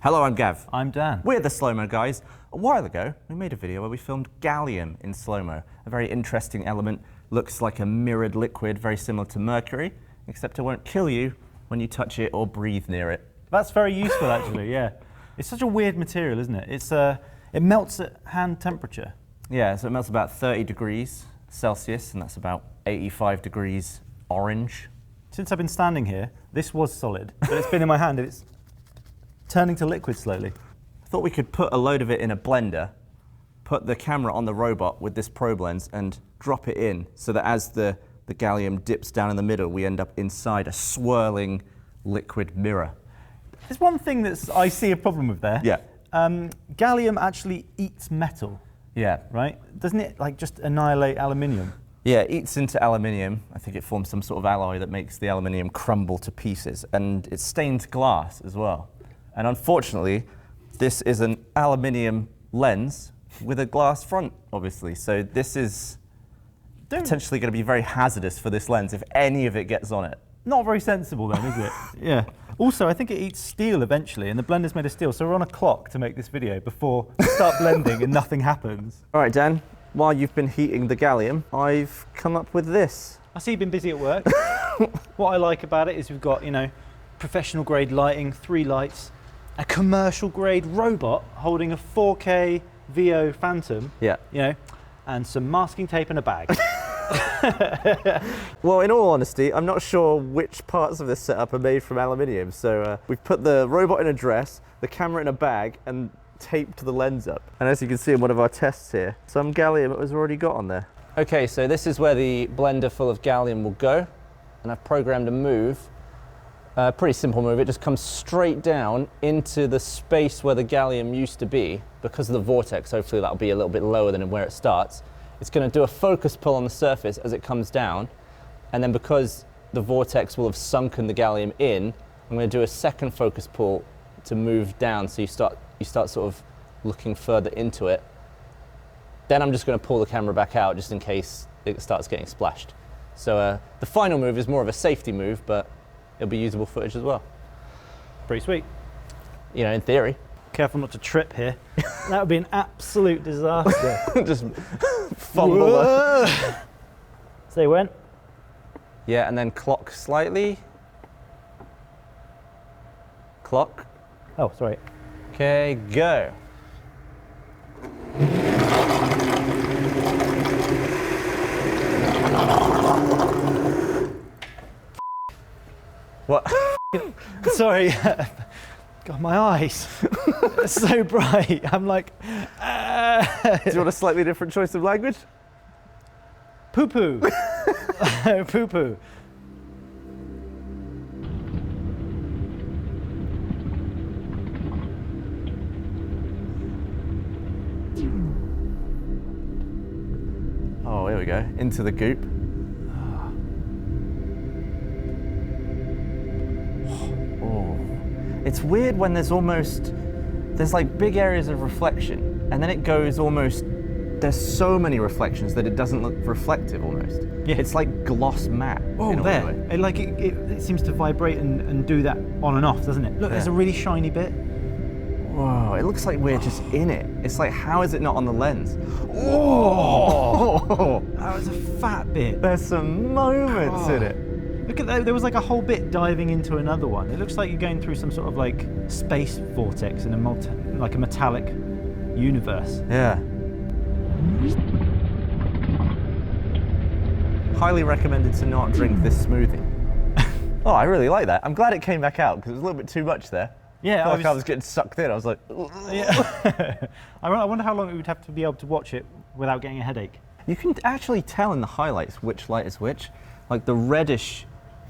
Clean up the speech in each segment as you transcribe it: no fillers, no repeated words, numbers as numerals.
Hello, I'm Gav. I'm Dan. We're the Slow-Mo guys. A while ago, we made a video where we filmed gallium in slow-mo. A very interesting element, looks like a mirrored liquid, very similar to mercury, except it won't kill you when you touch it or breathe near it. That's very useful, actually, yeah. It's such a weird material, isn't it? It melts at hand temperature. Yeah, so it melts about 30 degrees Celsius, and that's about 85 degrees orange. Since I've been standing here, this was solid, but it's been in my hand and it's turning to liquid slowly. I thought we could put a load of it in a blender, put the camera on the robot with this probe lens and drop it in so that as the gallium dips down in the middle, we end up inside a swirling liquid mirror. There's one thing that I see a problem with there. Yeah. Gallium actually eats metal, Yeah. right? Doesn't it like just annihilate aluminium? Yeah, it eats into aluminium. I think it forms some sort of alloy that makes the aluminium crumble to pieces, and it stains glass as well. And unfortunately, this is an aluminium lens with a glass front, obviously. So this is potentially going to be very hazardous for this lens if any of it gets on it. Not very sensible then, is it? Yeah. Also, I think it eats steel eventually, and the blender's made of steel, so we're on a clock to make this video before we start blending and nothing happens. All right, Dan, while you've been heating the gallium, I've come up with this. I see you've been busy at work. What I like about it is we've got, professional grade lighting, 3 lights, a commercial grade robot holding a 4K Veo Phantom, and some masking tape and a bag. Well, in all honesty, I'm not sure which parts of this setup are made from aluminium. So we've put the robot in a dress, the camera in a bag, and taped the lens up. And as you can see in one of our tests here, some gallium was already got on there. Okay, so this is where the blender full of gallium will go. And I've programmed a move. Pretty simple move. It just comes straight down into the space where the gallium used to be. Because of the vortex, hopefully that'll be a little bit lower than where it starts. It's going to do a focus pull on the surface as it comes down. And then because the vortex will have sunken the gallium in, I'm going to do a second focus pull to move down, so you start sort of looking further into it. Then I'm just going to pull the camera back out just in case it starts getting splashed. So the final move is more of a safety move, but it'll be usable footage as well. Pretty sweet. In theory. Careful not to trip here. That would be an absolute disaster. Just fumble. So you went? Yeah, and then clock slightly. Clock. Oh, sorry. Okay, go. What? Sorry. God, my eyes. It's so bright. I'm like, Do you want a slightly different choice of language? poo-poo. Poo-poo. Oh, here we go. Into the goop. Oh. It's weird when there's like big areas of reflection, and then it goes almost, there's so many reflections that it doesn't look reflective almost. Yeah. It's like gloss matte. Oh, there. It seems to vibrate and do that on and off, doesn't it? Look, there's a really shiny bit. Whoa, it looks like we're just in it. It's like, how is it not on the lens? Oh! That was a fat bit. There's some moments in it. Look at that, there was like a whole bit diving into another one. It looks like you're going through some sort of like space vortex in a metallic universe. Yeah. Highly recommended to not drink this smoothie. Oh, I really like that. I'm glad it came back out because it was a little bit too much there. Yeah, I was getting sucked in. I was like, yeah. I wonder how long we would have to be able to watch it without getting a headache. You can actually tell in the highlights which light is which. Like the reddish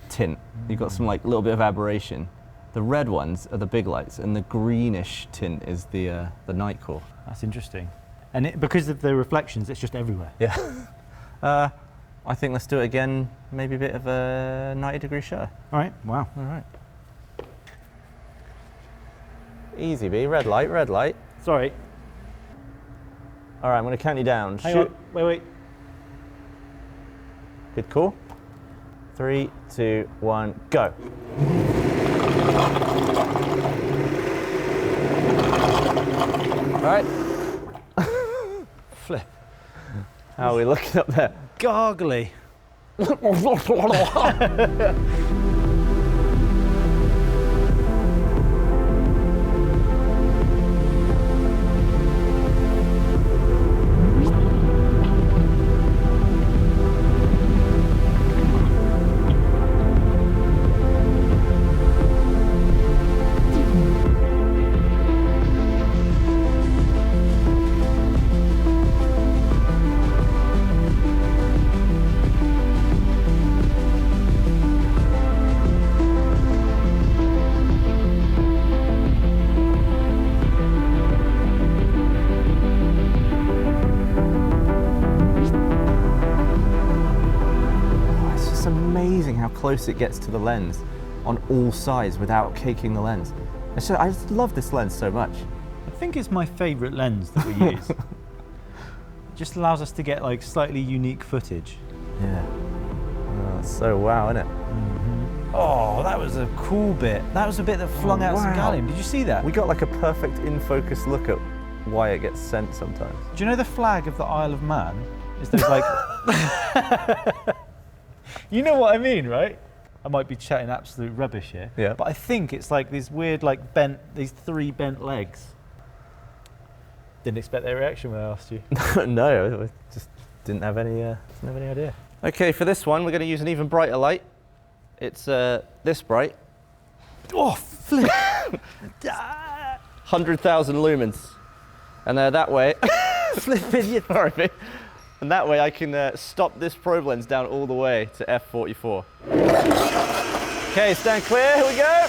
tint, you've got some like little bit of aberration. The red ones are the big lights, and the greenish tint is the night core. That's interesting. And because of the reflections, it's just everywhere. Yeah. I think let's do it again. Maybe a bit of a 90-degree shutter. All right. Wow. All right. Easy, B. Red light, red light. Sorry. All right, I'm going to count you down. Hang Shoot. on. Wait. Good call. 3, 2, 1, go. right. Flip. How are we looking up there? Gargly. Close it gets to the lens on all sides without caking the lens. I just love this lens so much. I think it's my favourite lens that we use. It just allows us to get like slightly unique footage. Yeah. Oh, it's so wow, isn't it? Mm-hmm. Oh, that was a cool bit. That was a bit that flung out some gallium. Did you see that? We got like a perfect in-focus look at why it gets sent sometimes. Do you know the flag of the Isle of Man? Is those like... You know what I mean, right? I might be chatting absolute rubbish here. Yeah. But I think it's like these weird, like these three bent legs. Didn't expect their reaction when I asked you. No, I just didn't have any idea. Okay, for this one, we're going to use an even brighter light. It's this bright. Oh, flip! 100,000 lumens. And that way, flipping you. Sorry. And that way I can stop this probe lens down all the way to f44. Okay, stand clear, here we go.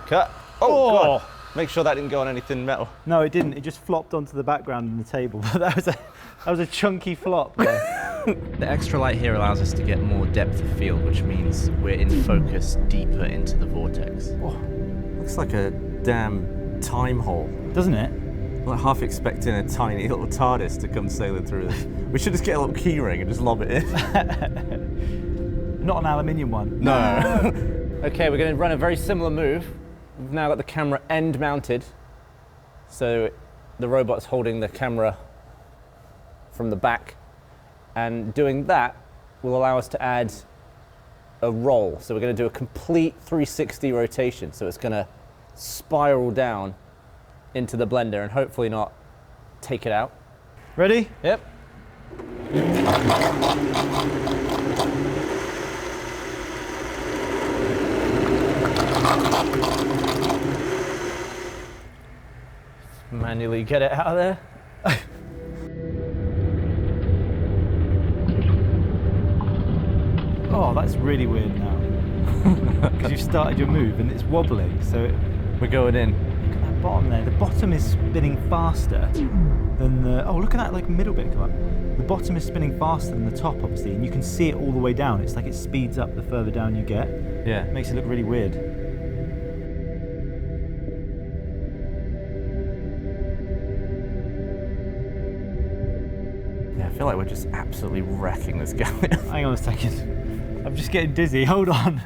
Cut. Oh, God. Make sure that didn't go on any thin metal. No, it didn't. It just flopped onto the background in the table. But that was a chunky flop. Yeah. The extra light here allows us to get more depth of field, which means we're in focus deeper into the vortex. Oh, looks like a damn time hole. Doesn't it? I'm like half expecting a tiny little TARDIS to come sailing through this. We should just get a little key ring and just lob it in. Not an aluminium one. No. Okay, we're going to run a very similar move. We've now got the camera end mounted. So the robot's holding the camera from the back. And doing that will allow us to add a roll. So we're going to do a complete 360 rotation. So it's going to spiral down into the blender and hopefully not take it out. Ready? Yep. Manually get it out of there. Oh, that's really weird now. Because you've started your move and it's wobbling, so we're going in. Look at that bottom there. The bottom is spinning faster than the... Oh, look at that like middle bit come up. The bottom is spinning faster than the top, obviously, and you can see it all the way down. It's like it speeds up the further down you get. Yeah. It makes it look really weird. Yeah, I feel like we're just absolutely wrecking this gallium. Hang on a second. I'm just getting dizzy. Hold on.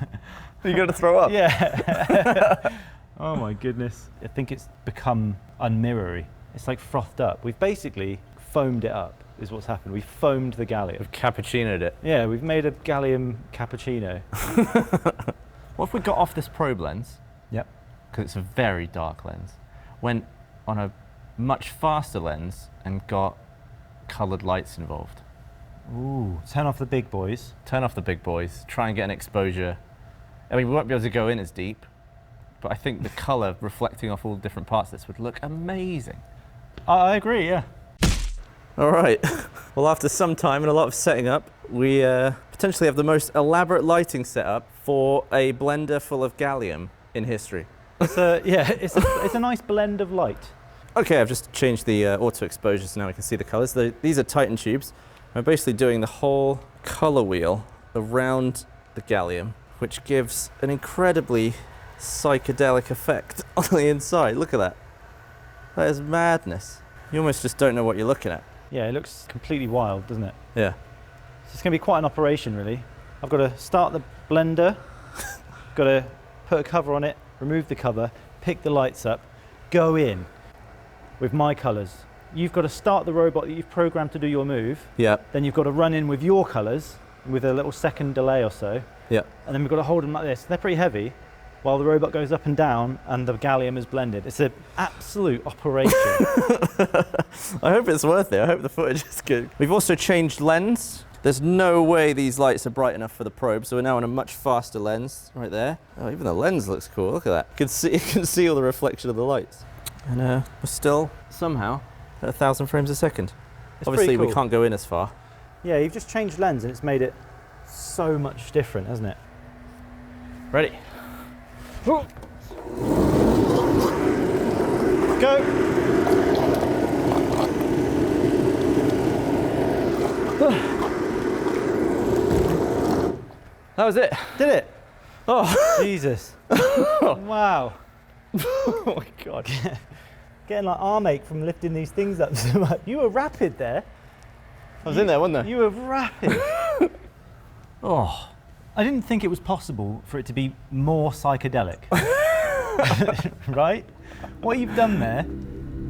Are you going to throw up? Yeah. Oh my goodness. I think it's become unmirrory. It's like frothed up. We've basically foamed it up, is what's happened. We've foamed the gallium. We've cappuccinoed it. Yeah, we've made a gallium cappuccino. What if we got off this probe lens? Yep. Because it's a very dark lens. Went on a much faster lens and got coloured lights involved. Ooh, turn off the big boys. Turn off the big boys, try and get an exposure. I mean, we won't be able to go in as deep, but I think the colour reflecting off all the different parts of this would look amazing. I agree, yeah. All right. Well, after some time and a lot of setting up, we potentially have the most elaborate lighting setup for a blender full of gallium in history. It's a nice blend of light. Okay, I've just changed the auto exposure so now we can see the colours. These are Titan tubes. We're basically doing the whole colour wheel around the gallium, which gives an incredibly psychedelic effect on the inside. Look at that. That is madness. You almost just don't know what you're looking at. Yeah, it looks completely wild, doesn't it? Yeah. So it's going to be quite an operation, really. I've got to start the blender. got to put a cover on it, remove the cover, pick the lights up, go in with my colours. You've got to start the robot that you've programmed to do your move. Yeah. Then you've got to run in with your colours with a little second delay or so. Yeah. And then we've got to hold them like this. They're pretty heavy while the robot goes up and down and the gallium is blended. It's an absolute operation. I hope it's worth it. I hope the footage is good. We've also changed lens. There's no way these lights are bright enough for the probe, so we're now on a much faster lens right there. Oh, even the lens looks cool. Look at that. You can see all the reflection of the lights. And we're still somehow at 1,000 frames a second. It's Obviously, cool. we can't go in as far. Yeah, you've just changed lens and it's made it so much different, hasn't it? Ready? Go! That was it. Did it? Oh, Jesus. Wow. oh my God. Getting like arm ache from lifting these things up so much. You were rapid there. I was in there, wasn't I? You were rapid. Oh. I didn't think it was possible for it to be more psychedelic. Right? What you've done there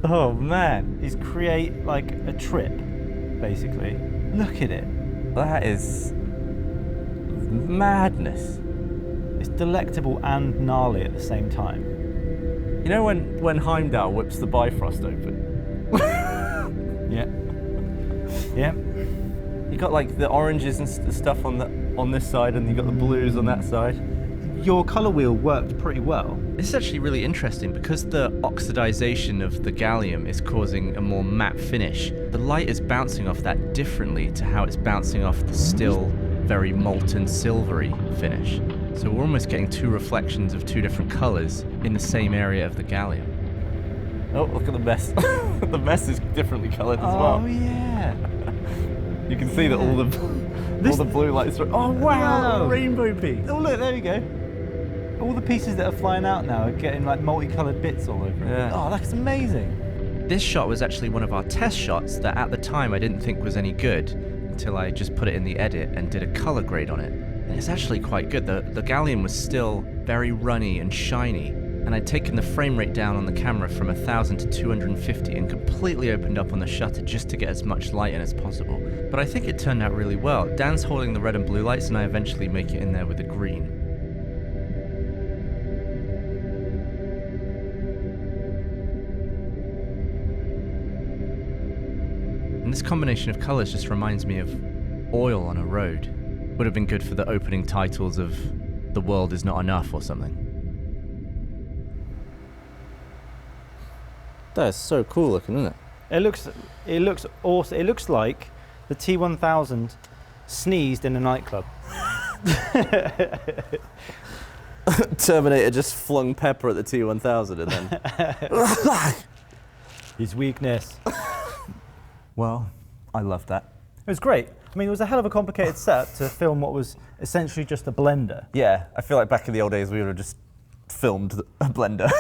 Oh man. is create like a trip, basically. Look at it. That is madness. It's delectable and gnarly at the same time. You know when Heimdall whips the Bifrost open? Yeah. Yeah. You got like the oranges and stuff on this side, and you got the blues on that side. Your colour wheel worked pretty well. This is actually really interesting because the oxidization of the gallium is causing a more matte finish. The light is bouncing off that differently to how it's bouncing off the still very molten silvery finish. So we're almost getting two reflections of two different colors in the same area of the gallium. Oh, look at the mess. The mess is differently colored as Oh well. yeah. You can see that all the blue lights are. Oh wow, Wow. rainbow piece. Oh look, there you go. All the pieces that are flying out now are getting like multicoloured bits all over it. Yeah. Oh, that's amazing. This shot was actually one of our test shots that at the time I didn't think was any good until I just put it in the edit and did a color grade on it. And it's actually quite good. The gallium was still very runny and shiny, and I'd taken the frame rate down on the camera from 1,000 to 250 and completely opened up on the shutter just to get as much light in as possible. But I think it turned out really well. Dan's holding the red and blue lights and I eventually make it in there with the green. And this combination of colors just reminds me of oil on a road. Would have been good for the opening titles of The World Is Not Enough or something. That is so cool looking, isn't it? It looks awesome. It looks like the T1000 sneezed in a nightclub. Terminator just flung pepper at the T1000 and then. His weakness. Well, I love that. It was great. I mean, it was a hell of a complicated setup to film what was essentially just a blender. Yeah, I feel like back in the old days we would have just filmed a blender.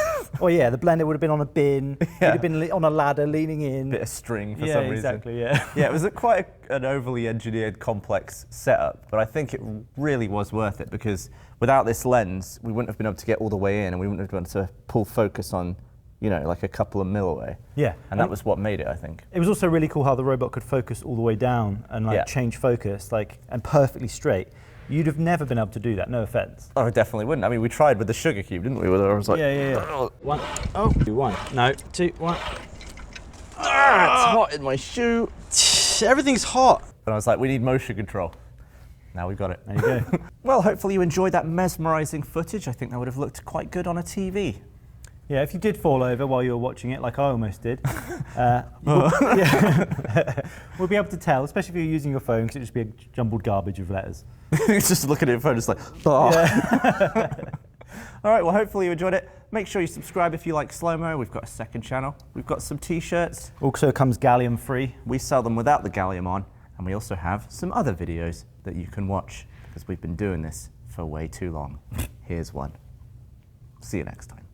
Oh yeah, the blender would have been on a bin. It Yeah. would have been on a ladder leaning in. Bit of string for yeah, some reason. exactly. Yeah. Yeah, it was an overly engineered, complex setup, but I think it really was worth it because without this lens, we wouldn't have been able to get all the way in, and we wouldn't have been able to pull focus on, you know, like a couple of mil away. Yeah. And that was what made it, I think. It was also really cool how the robot could focus all the way down and like Yeah. change focus, like and perfectly straight. You'd have never been able to do that. No offense. Oh, I definitely wouldn't. I mean, we tried with the sugar cube, didn't we? Where I was like, Yeah. 1. Oh. 1. No. 2. 1. it's hot in my shoe. Everything's hot. And I was like, we need motion control. Now we've got it. There you go. Well, hopefully you enjoyed that mesmerizing footage. I think that would have looked quite good on a TV. Yeah, if you did fall over while you were watching it, like I almost did, we'll be able to tell, especially if you're using your phone, because it'd just be a jumbled garbage of letters. Just looking at your phone, just like, oh. Yeah. All right, well, hopefully you enjoyed it. Make sure you subscribe if you like slow-mo. We've got a second channel. We've got some t-shirts. Also comes gallium free. We sell them without the gallium on, and we also have some other videos that you can watch because we've been doing this for way too long. Here's one. See you next time.